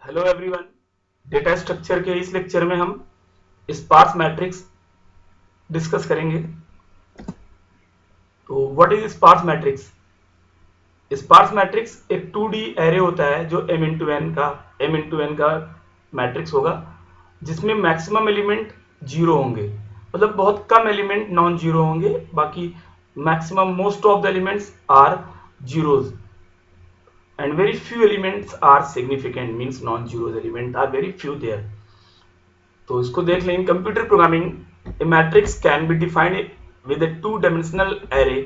Hello everyone, data structure के इस lecture में हम स्पार्स मैट्रिक्स डिस्कस करेंगे। तो what is sparse matrix? Sparse matrix एक 2D एरे होता है जो m into n का मैट्रिक्स होगा, जिसमें मैक्सिमम एलिमेंट जीरो होंगे। मतलब बहुत कम एलिमेंट नॉन जीरो होंगे, बाकी maximum most of the elements are zeros and very few elements are significant, means non-zeros element are very few there. तो इसको देख लें। इन computer programming A matrix can be defined with A two dimensional array,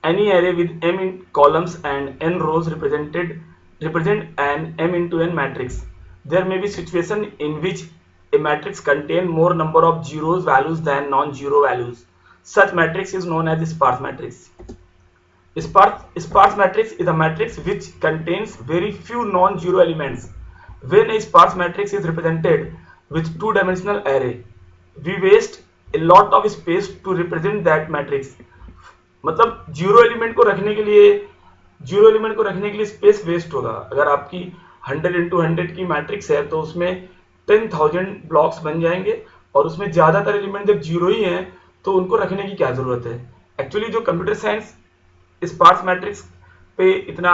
any array with m in columns and n rows represent an m into n matrix. There may be situation in which a matrix contain more number of zeros values than non-zero values. Such matrix is known as sparse matrix. Sparse matrix is a matrix which contains very few non-zero elements. When a sparse matrix is represented with two-dimensional array, we waste a lot of space to represent that matrix. मतलब zero element को रखने के लिए space waste होगा। अगर आपकी 100x100 की matrix है तो उसमें 10,000 ब्लॉक्स बन जाएंगे, और उसमें ज्यादातर एलिमेंट जब जीरो ही हैं तो उनको रखने की क्या जरूरत है। एक्चुअली जो कंप्यूटर साइंस स्पार्स मैट्रिक्स पे इतना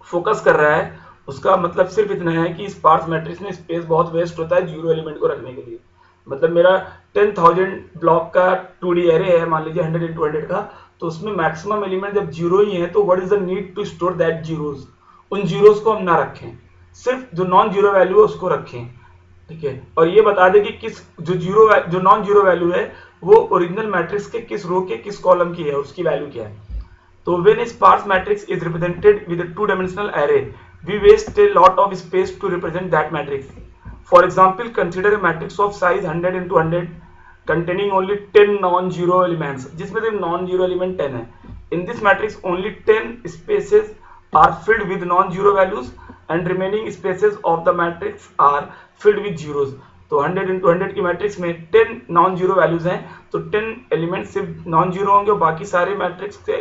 फोकस कर रहा है, उसका मतलब सिर्फ इतना है कि स्पार्स मैट्रिक्स में स्पेस बहुत वेस्ट होता है जीरो एलिमेंट को रखने के लिए। मतलब मेरा 10,000 ब्लॉक का 2D एरे है, मान लीजिए 100x100 का, तो उसमें मैक्सिमम एलिमेंट जब जीरो ही है तो what is the need to store that zeros. उन जीरोज को हम ना रखें, सिर्फ जो नॉन जीरो वैल्यू है उसको रखें। ठीक है, और ये बता दें कि किस जो नॉन जीरो वैल्यू है वो ओरिजिनल मैट्रिक्स के किस रो के किस कॉलम की है, उसकी वैल्यू क्या है। So when a sparse matrix is represented with a two-dimensional array, we waste a lot of space to represent that matrix. For example, consider a matrix of size 100 into 100 containing only 10 non-zero elements, जिसमें से non-zero element 10 है. In this matrix, only 10 spaces are filled with non-zero values and remaining spaces of the matrix are filled with zeros. तो 100 into 100 की matrix में 10 non zero values हैं, तो 10 element सिर्फ non zero होंगे और बाकी सारे मैट्रिक्स के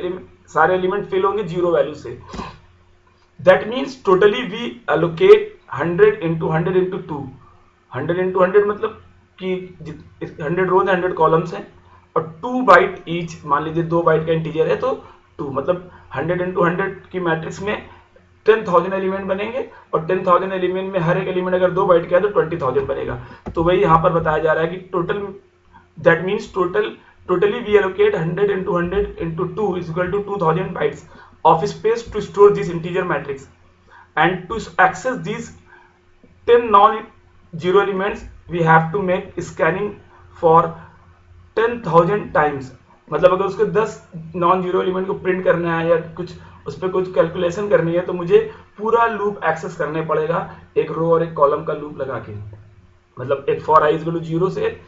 सारे एलिमेंट फिल होंगे जीरो वैल्यू से। That means totally we allocate 100 into 100 into 2। 100 into 100 मतलब कि 100 रोज 100 कॉलम्स हैं और 2 बाइट ईच, मान लीजिए 2 बाइट का इंटीजर है तो 2, मतलब 100 into 100 की मैट्रिक्स में 10,000 एलिमेंट बनेंगे और 10,000 एलिमेंट में हर एक एलिमेंट अगर 2 बाइट का है तो 20,000 बनेगा। तो वही यहाँ पर बताया जा रहा है कि total, that means totally we allocate 100 into 100 into 2 is equal to 2000 bytes of space to store this integer matrix, and to access these 10 non-zero elements we have to make scanning for 10,000 times। मतलब अगर उसके 10 non zero element को print करना है या कुछ उस पर कुछ कैलकुलेशन करनी है तो मुझे पूरा लूप एक्सेस करने पड़ेगा, एक रो और एक कॉलम का लूप लगा के। मतलब एक for I is equal to zero से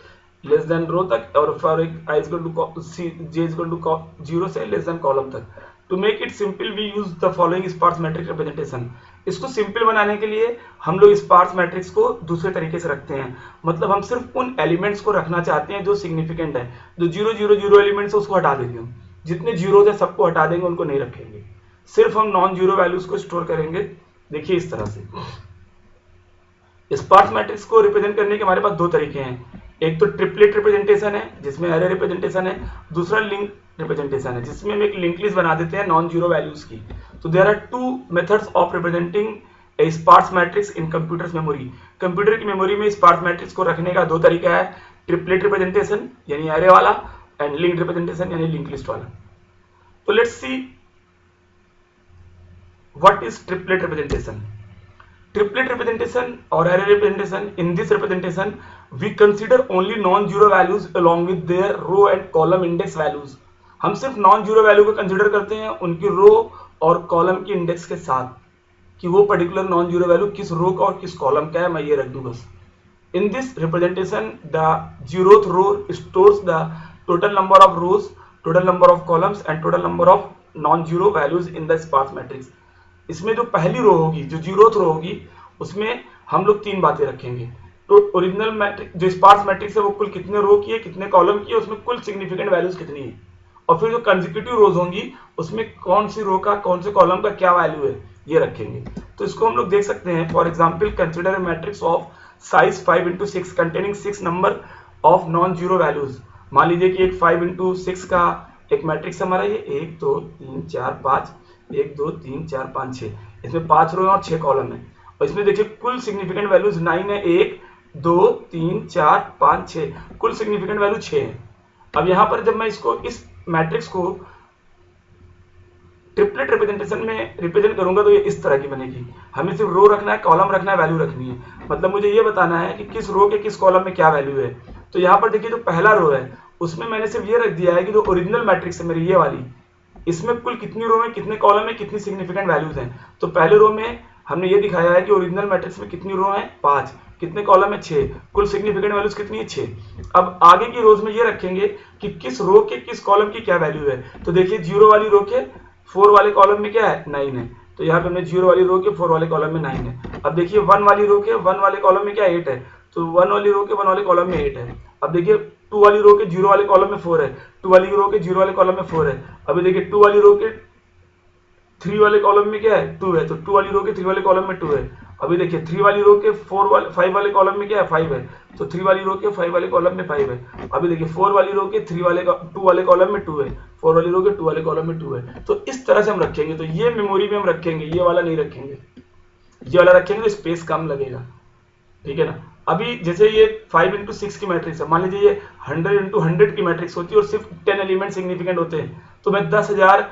लेस देन रो तक, और for I is equal to J is equal to zero से लेस देन कॉलम तक। To make it simple we use the following sparse matrix representation. इसको simple बनाने के लिए हम लोग स्पार्स मैट्रिक्स को दूसरे तरीके से रखते हैं। मतलब हम सिर्फ उन एलिमेंट्स को रखना चाहते हैं जो सिग्निफिकेंट है। जो जीरो जीरो जीरो एलिमेंट्स है उसको हटा देंगे हम, जितने जीरो है सबको हटा देंगे, उनको नहीं रखेंगे, सिर्फ हम नॉन जीरो वैल्यूज को स्टोर करेंगे। देखिए इस तरह से स्पार्स मैट्रिक्स को रिप्रेजेंट करने के हमारे पास दो तरीके हैं। एक तो ट्रिपलेट रिप्रेजेंटेशन है जिसमें एरे रिप्रेजेंटेशन है, दूसरा लिंक रिप्रेजेंटेशन है जिसमें हम एक लिंक लिस्ट बना देते हैं नॉन जीरो वैल्यूज की। तो there are two methods of representing a sparse matrix in computers memory. Computer की मेमोरी में स्पार्स मैट्रिक्स को रखने का दो तरीका है, ट्रिपलेट रिप्रेजेंटेशन यानी एरे वाला, एंड लिंक रिप्रेजेंटेशन यानी लिंक लिस्ट वाला। तो let's see what is triplet representation. Triplet representation or array representation, in this representation we consider only non-zero values along with their row and column index values। हम सिर्फ non zero value को consider करते हैं उनकी रो और column की index के साथ, कि वो पर्टिकुलर नॉन जीरो वैल्यू किस रो का और किस कॉलम का है, मैं ये रख दूं बस। In this representation the zeroth row stores the total number of rows, total number of columns and total number of non zero values in the sparse matrix. इसमें जो पहली रो होगी, जो जीरोथ रो होगी, उसमें हम लोग तीन बातें रखेंगे। तो ओरिजिनल मैट्रिक्स जो स्पार्स मैट्रिक्स है वो कुल कितने रो की है, कितने कॉलम की है, उसमें कुल सिग्निफिकेंट वैल्यूज कितनी है। और फिर जो कंसेक्यूटिव रोज होंगी उसमें कौन सी रो का कौन से कॉलम का क्या वैल्यू है, ये रखेंगे। तो इसको हम लोग देख सकते हैं, for example consider matrix of size 5 × 6 containing 6 number of non zero values. मान लीजिए कि एक 5 × 6 का एक मैट्रिक्स हमारा ये 1 2 3 4 5 1 2 3 4 5 6, इसमें 5 रो और 6 कॉलम है, और इसमें देखिए कुल सिग्निफिकेंट वैल्यूज 9 है, 1 2 3 4 5 6, कुल सिग्निफिकेंट वैल्यू 6 है। अब यहां पर जब मैं इसको इस मैट्रिक्स को ट्रिपलेट रिप्रेजेंटेशन में रिप्रेजेंट करूंगा तो ये इस तरह की बनेगी। हमें सिर्फ रो रखना है, कॉलम रखना है, वैल्यू रखनी है। मतलब मुझे ये बताना है कि किस रो के किस कॉलम में क्या वैल्यू है। तो यहाँ पर देखिए जो पहला रो है उसमें मैंने सिर्फ ये रख दिया है कि जो ओरिजिनल मैट्रिक्स है मेरी ये वाली, इसमें कुल कितनी रो है, कितने कॉलम में कितनी सिग्निफिकेंट वैल्यूज हैं। तो पहले रो में हमने ये दिखाया है कि ओरिजिनल मैट्रिक्स में कितनी रो है 5, कितने कॉलम है 6, कुल सिग्निफिकेंट वैल्यूज कितनी है 6। अब आगे की रोज में ये रखेंगे कि किस रो के किस कॉलम की क्या वैल्यू है। तो देखिए 0 वाली रो के 4 वाले कॉलम में क्या है 9 है, तो यहाँ पे हमने 0 वाली रो के 4 वाले कॉलम में 9 है। अब देखिए 1 वाली रो के 1 वाले कॉलम में क्या 8 है, तो 1 वाली रो के 1 वाले कॉलम में 8 है। अब देखिए 2 वाली रो के 0 वाले कॉलम में 4 है, 2 वाली रो के 0 वाले कॉलम में 4 है। अभी देखिए 2 वाली रो के 3 वाले कॉलम में क्या है 2 है, तो 2 वाली रो के 3 वाले कॉलम में 2 है। अभी देखिए 3 वाली रो के 5 वाले कॉलम में क्या है 5 है, तो 3 वाली रो के 5 वाले कॉलम में 5 है। अभी देखिए 4 वाली रो के 2 वाले कॉलम में 2 है, 4 वाली रो के 2 वाले कॉलम में 2 है। तो इस तरह से हम रखेंगे। तो ये मेमोरी में हम रखेंगे, ये वाला नहीं रखेंगे, ये वाला रखेंगे तो स्पेस कम लगेगा, ठीक है ना। अभी जैसे ये 5 × 6 की मैट्रिक्स है, मान लीजिए ये 100 × 100 की मैट्रिक्स होती है और सिर्फ 10 एलिमेंट सिग्निफिकेंट होते हैं, तो मैं 10,000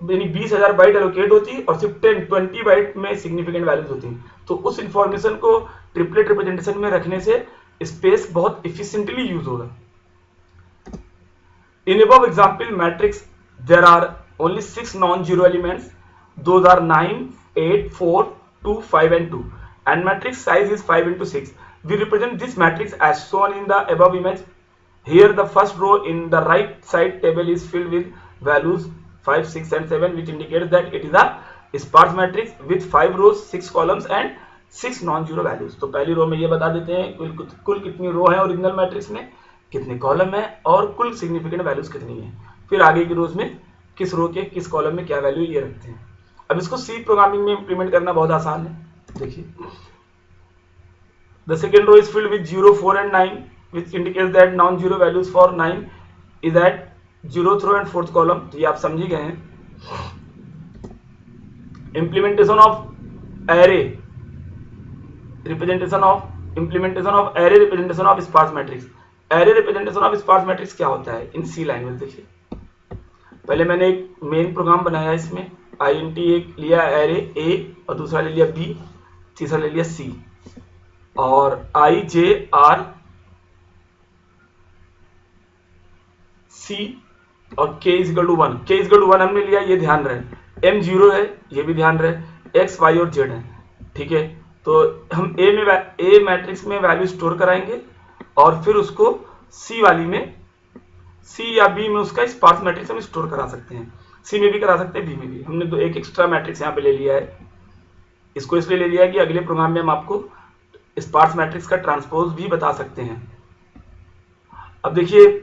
यानी 20,000 बाइट एलोकेट होती है और सिर्फ 20 बाइट में सिग्निफिकेंट वैल्यूज होती हैं। तो उस इंफॉर्मेशन को ट्रिपलेट रिप्रेजेंटेशन में रखने से स्पेस बहुत इफिशिएंटली यूज होगा। In above example matrix, there are only 6 non-zero elements. Those are 9, 8, 4, 2, 5 and 2. And matrix size is 5 × 6. We represent this matrix as shown in the above image. Here the first row in the right side table is filled with values 5, 6 and 7, which indicates that it is a sparse matrix with 5 rows, 6 columns and 6 non-zero values. तो पहली रो में ये बता देते हैं कुल कितनी रो है ओरिजिनल मैट्रिक्स में, कितने कॉलम है और कुल सिग्निफिकेंट वैल्यूज कितनी है। फिर आगे की रोज में किस रो के किस कॉलम में क्या वैल्यू ये रखते हैं। अब इसको सी प्रोग्रामिंग में इंप्लीमेंट करना बहुत आसान है। देखिए the second row is filled with 0, 4 and 9 which indicates that non-zero values for 9 is at 0th row and 4th column। तो ये आप समझ ही गए हैं। implementation of array representation of array representation of sparse matrix। array representation of sparse matrix क्या होता है इन सी language. देखिए पहले मैंने एक मेन प्रोग्राम बनाया, इसमें int एक लिया array a और दूसरा ले लिया b, तीसरा ले लिया c और i j r c और k = 1। k = 1 हमने लिया, ये ध्यान रहे। m 0 है, ये भी ध्यान रहे। x y और z है, ठीक है। तो हम a मैट्रिक्स में वैल्यू स्टोर कराएंगे और फिर उसको c वाली में, c या b में उसका स्पार्स मैट्रिक्स हम स्टोर करा सकते हैं। c में भी करा सकते हैं, b में भी। हमने तो एक एक्स्ट्रा मैट्रिक्स यहाँ पे ले लिया है। इसको इसलिए ले लिया है कि अगले प्रोग्राम में हम आपको स्पार्स मैट्रिक्स का ट्रांसपोज भी बता सकते हैं। अब देखिए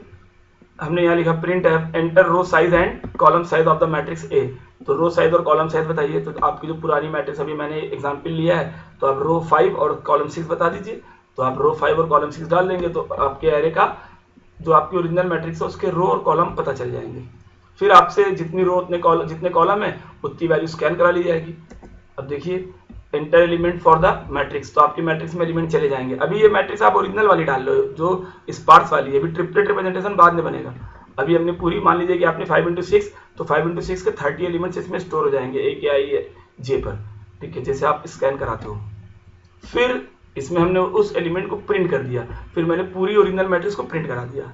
हमने यहाँ लिखा print enter row size and column size of the matrix A. तो रो साइज और कॉलम साइज बताइए। तो आपकी जो पुरानी मैट्रिक्स अभी मैंने एग्जांपल लिया है, तो आप रो 5 और कॉलम 6 बता दीजिए। तो आप रो 5 और कॉलम 6 डाल देंगे तो आपके एरे का जो आपकी ओरिजिनल मैट्रिक्स है उसके रो और कॉलम पता चल जाएंगे। फिर आपसे जितनी रो जितने कॉलम है उतनी वैल्यू स्कैन करा ली जाएगी। अब देखिए enter element for the matrix, तो आपकी मैट्रिक्स में एलिमेंट चले जाएंगे। अभी ये मैट्रिक्स आप ओरिजिनल वाली डाल लो जो स्पार्स वाली है, अभी ट्रिपलेट रिप्रेजेंटेशन बाद में बनेगा। अभी हमने पूरी मान लीजिए कि आपने 5 × 6, तो 5 × 6 के 30 एलिमेंट्स इसमें स्टोर हो जाएंगे ए के आई जे पर, ठीक है, जैसे आप स्कैन कराते हो। फिर इसमें हमने उस एलिमेंट को प्रिंट कर दिया, फिर मैंने पूरी ओरिजिनल मैट्रिक्स को प्रिंट करा दिया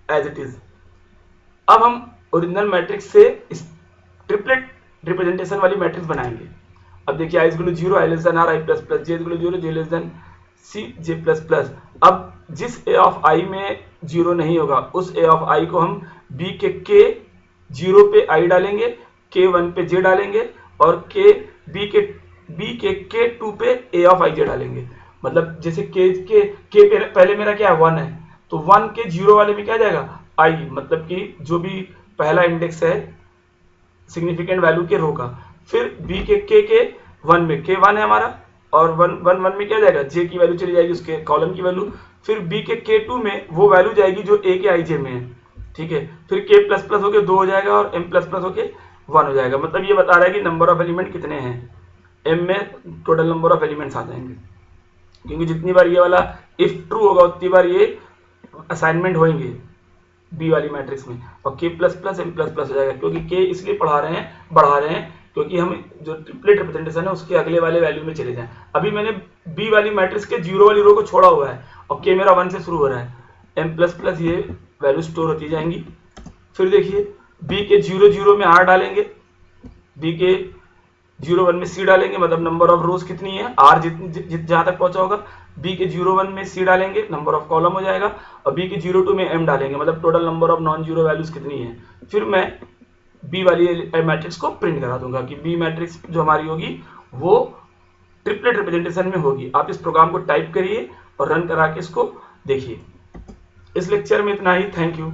एज इट इज। अब हम ओरिजिनल मैट्रिक्स से ट्रिपलेट रिप्रेजेंटेशन वाली मैट्रिक्स बनाएंगे। अब देखिए i = 0, i r i++, j = 0, j c j++। अब जिस a ऑफ i में 0 नहीं होगा उस a ऑफ i को हम b के k 0 पे i डालेंगे, k 1 पे j डालेंगे और b के k 2 पे a ऑफ i j डालेंगे। मतलब जैसे k पहले मेरा क्या है 1 है, तो 1 के 0 वाले में क्या आ जाएगा i, मतलब कि जो भी पहला इंडेक्स है सिग्निफिकेंट वैल्यू के रो का। फिर b के k के वन में के वन है हमारा, और वन वन वन में क्या जाएगा, जे की वैल्यू चली जाएगी उसके कॉलम की वैल्यू। फिर बी के के टू में वो वैल्यू जाएगी जो ए के आई जे में है, ठीक है। फिर के प्लस प्लस होके 2 हो जाएगा और एम प्लस प्लस होके 1 हो जाएगा। मतलब ये बता रहा है कि नंबर ऑफ एलिमेंट कितने हैं, एम में टोटल नंबर ऑफ एलिमेंट्स आ जाएंगे, क्योंकि जितनी बार ये वाला इफ ट्रू होगा उतनी बार ये असाइनमेंट होंगे बी वाली मैट्रिक्स में, और K plus plus M plus plus हो जाएगा, क्योंकि के इसलिए बढ़ा रहे हैं क्योंकि हम जो ट्रिपलेट रिप्रेजेंटेशन है उसके अगले वाले वैल्यू में चले जाएं। अभी मैंने बी वाली मैट्रिक्स के जीरो वाली रो को छोड़ा हुआ है और के मेरा 1 से शुरू हो रहा है, एम प्लस प्लस ये वैल्यू स्टोर होती जाएंगी। फिर देखिए बी के जीरो जीरो में आर डालेंगे, बी के 0 1 में सी डालेंगे, मतलब नंबर ऑफ रोज कितनी है, आर जहां तक पहुंचा होगा। बी के 0 1 में सी डालेंगे, नंबर ऑफ कॉलम हो जाएगा, और बी के 0 2 में एम डालेंगे, मतलब total number of non zero values कितनी है। फिर मैं बी वाली मैट्रिक्स को प्रिंट करा दूंगा कि बी मैट्रिक्स जो हमारी होगी वो ट्रिपलेट रिप्रेजेंटेशन में होगी। आप इस प्रोग्राम को टाइप करिए और रन करा के इसको देखिए। इस लेक्चर में इतना ही, थैंक यू।